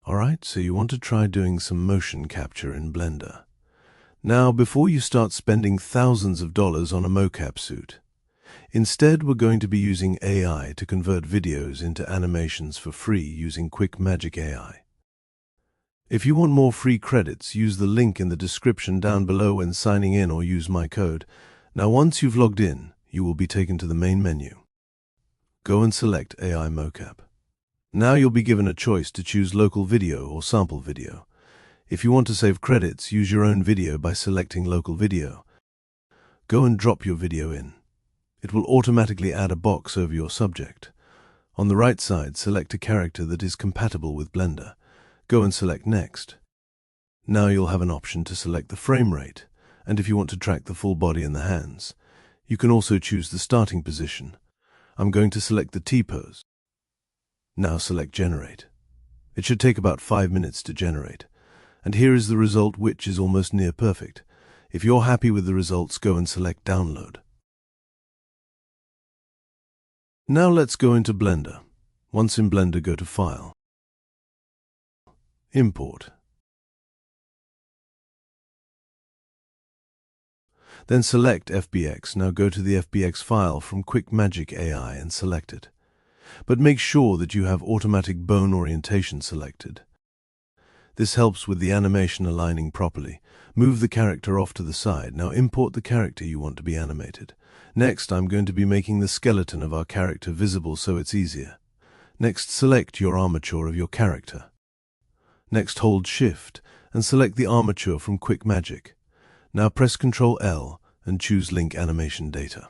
Alright, so you want to try doing some motion capture in Blender. Now, before you start spending thousands of dollars on a mocap suit, instead we're going to be using AI to convert videos into animations for free using QuickMagic AI. If you want more free credits, use the link in the description down below when signing in or use my code. Now, once you've logged in, you will be taken to the main menu. Go and select AI Mocap. Now you'll be given a choice to choose local video or sample video. If you want to save credits, use your own video by selecting local video. Go and drop your video in. It will automatically add a box over your subject. On the right side, select a character that is compatible with Blender. Go and select Next. Now you'll have an option to select the frame rate, and if you want to track the full body and the hands, you can also choose the starting position. I'm going to select the T-pose. Now select Generate. It should take about 5 minutes to generate. And here is the result, which is almost near perfect. If you're happy with the results, go and select Download. Now let's go into Blender. Once in Blender, go to File, Import. Then select FBX. Now go to the FBX file from QuickMagic AI and select it. But make sure that you have automatic bone orientation selected. This helps with the animation aligning properly. Move the character off to the side. Now import the character you want to be animated. Next, I'm going to be making the skeleton of our character visible so it's easier. Next, select your armature of your character. Next, hold Shift and select the armature from QuickMagic. Now press Ctrl L and choose Link Animation Data.